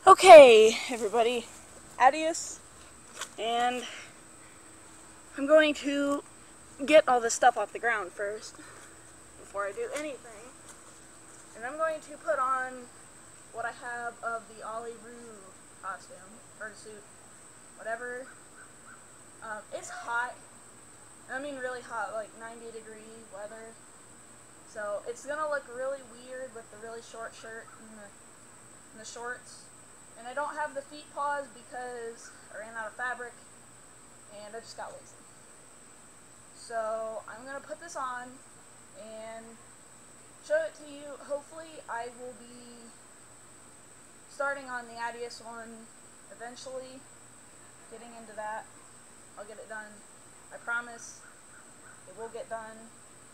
Okay, everybody, adios, and I'm going to get all this stuff off the ground first before I do anything, and I'm going to put on what I have of the Ollie Roo costume, fursuit, whatever. It's hot, I mean really hot, like 90-degree weather, so it's gonna look really weird with the really short shirt and the shorts. And I don't have the feet paws because I ran out of fabric and I just got lazy. So I'm going to put this on and show it to you. Hopefully I will be starting on the Adios one eventually, getting into that. I'll get it done. I promise it will get done,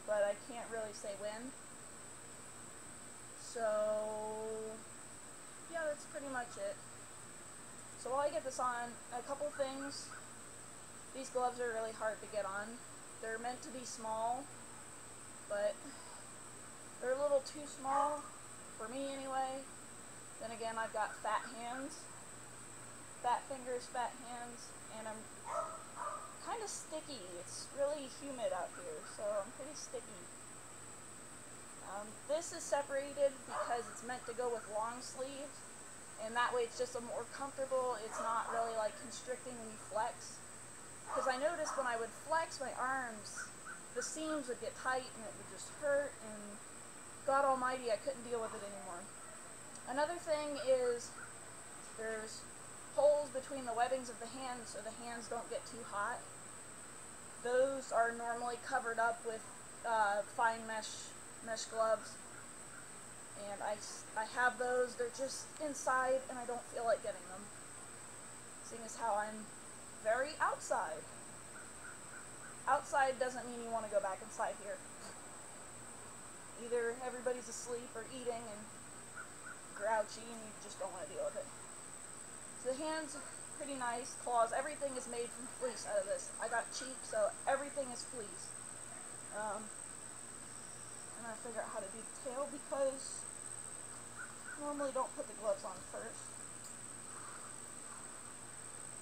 but I can't really say when. So yeah, that's pretty much it. So while I get this on, a couple things. These gloves are really hard to get on. They're meant to be small, but they're a little too small for me anyway. Then again, I've got fat hands, fat fingers, fat hands, and I'm kind of sticky. It's really humid out here, so I'm pretty sticky. This is separated because it's meant to go with long sleeves, and that way it's just a more comfortable. It's not really like constricting when you flex. Because I noticed when I would flex my arms, the seams would get tight and it would just hurt, and God almighty, I couldn't deal with it anymore. Another thing is there's holes between the webbings of the hands so the hands don't get too hot. Those are normally covered up with fine mesh gloves, and I have those. They're just inside and I don't feel like getting them, seeing as how I'm very outside. Outside doesn't mean you want to go back inside here. Either everybody's asleep or eating and grouchy and you just don't want to deal with it. So the hands are pretty nice. Claws, everything is made from fleece out of this. I got cheap, so everything is fleece. I'm going to figure out how to do the tail because I normally don't put the gloves on first.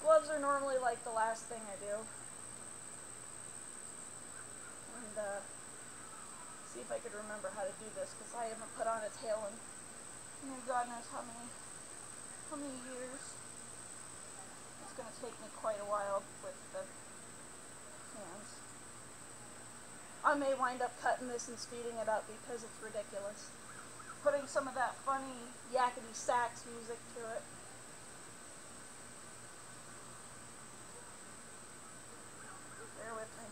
Gloves are normally like the last thing I do. And see if I could remember how to do this because I haven't put on a tail in God knows how many years. It's going to take me quite a while with the hands. I may wind up cutting this and speeding it up because it's ridiculous. Putting some of that funny yakety sax music to it. Bear with me.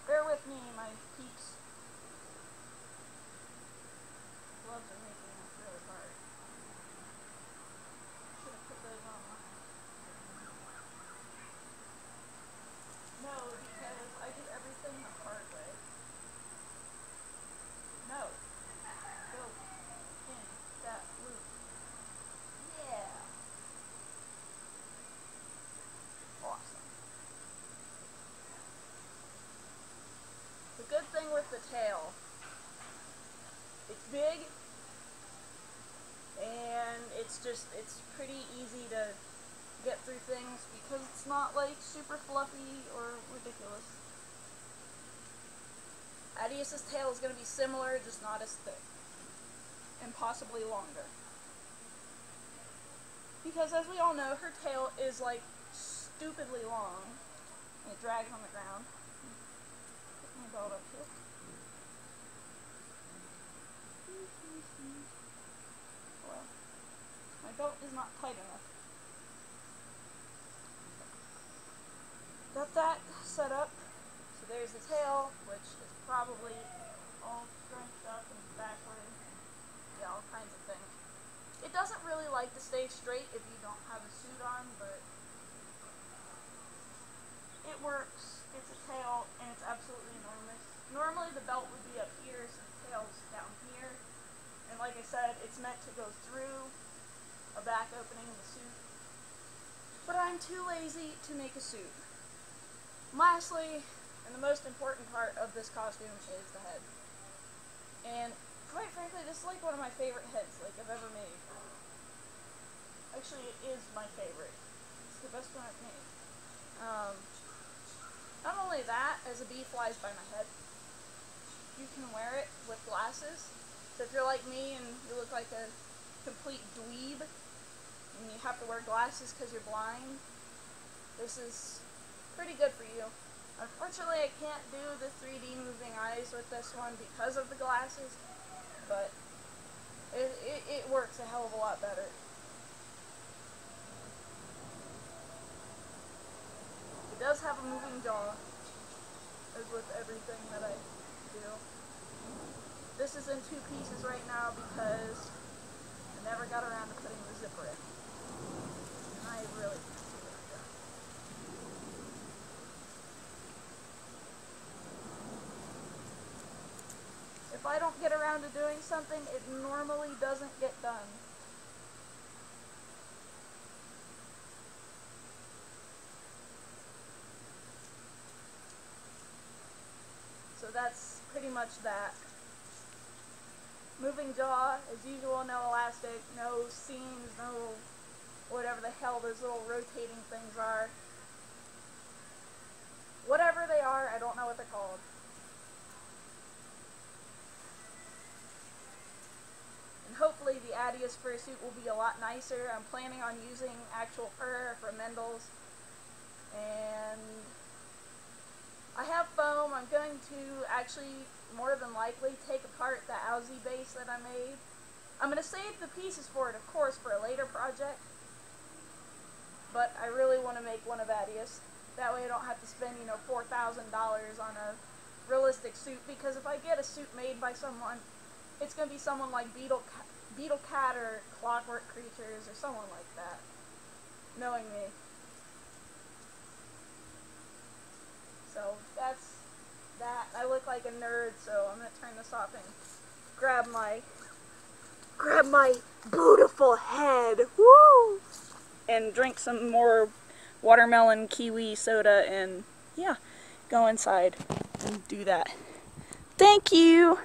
Bear with me, my peeps. Gloves are making this really hard. Should have put those on. No, because I did everything the hard way. No. Go in that loop. Yeah. Awesome. The good thing with the tail, it's big, and it's pretty easy to get through things because it's not like super fluffy or ridiculous. Adios's tail is going to be similar, just not as thick, and possibly longer. Because as we all know, her tail is like stupidly long, and it drags on the ground. Put my belt up here. Well, my belt is not tight enough. Got that set up. So there's the tail, which is probably all scrunched up and backward. Yeah, all kinds of things. It doesn't really like to stay straight if you don't have a suit on, but it works. It's a tail, and it's absolutely enormous. Normally the belt would be up here, so the tail's down here. And like I said, it's meant to go through a back opening of the suit. But I'm too lazy to make a suit. Lastly, and the most important part of this costume is the head. And quite frankly, this is like one of my favorite heads like I've ever made. Actually, it is my favorite. It's the best one I've made. Not only that, as a bee flies by my head, you can wear it with glasses. So if you're like me and you look like a complete dweeb and you have to wear glasses because you're blind, this is pretty good for you. Unfortunately, I can't do the 3D moving eyes with this one because of the glasses, but it works a hell of a lot better. It does have a moving jaw, as with everything that I do. This is in 2 pieces right now because I never got around to putting the zipper in. And I really can't do it again. If I don't get around to doing something, it normally doesn't get done. So that's pretty much that. Moving jaw, as usual, no elastic, no seams, no whatever the hell those little rotating things are. Whatever they are, I don't know what they're called. And hopefully the Adios fursuit will be a lot nicer. I'm planning on using actual fur for Mendel's. And I have foam. I'm going to actually, more than likely, take apart the Aussie base that I made. I'm going to save the pieces for it, of course, for a later project. But I really want to make one of Adios. That way I don't have to spend, you know, $4,000 on a realistic suit. Because if I get a suit made by someone, it's going to be someone like Beetle Cat or Clockwork Creatures or someone like that. Knowing me. So that's that. I look like a nerd, so I'm gonna turn this off and grab my beautiful head. Woo! And drink some more watermelon kiwi soda and yeah, go inside and do that. Thank you!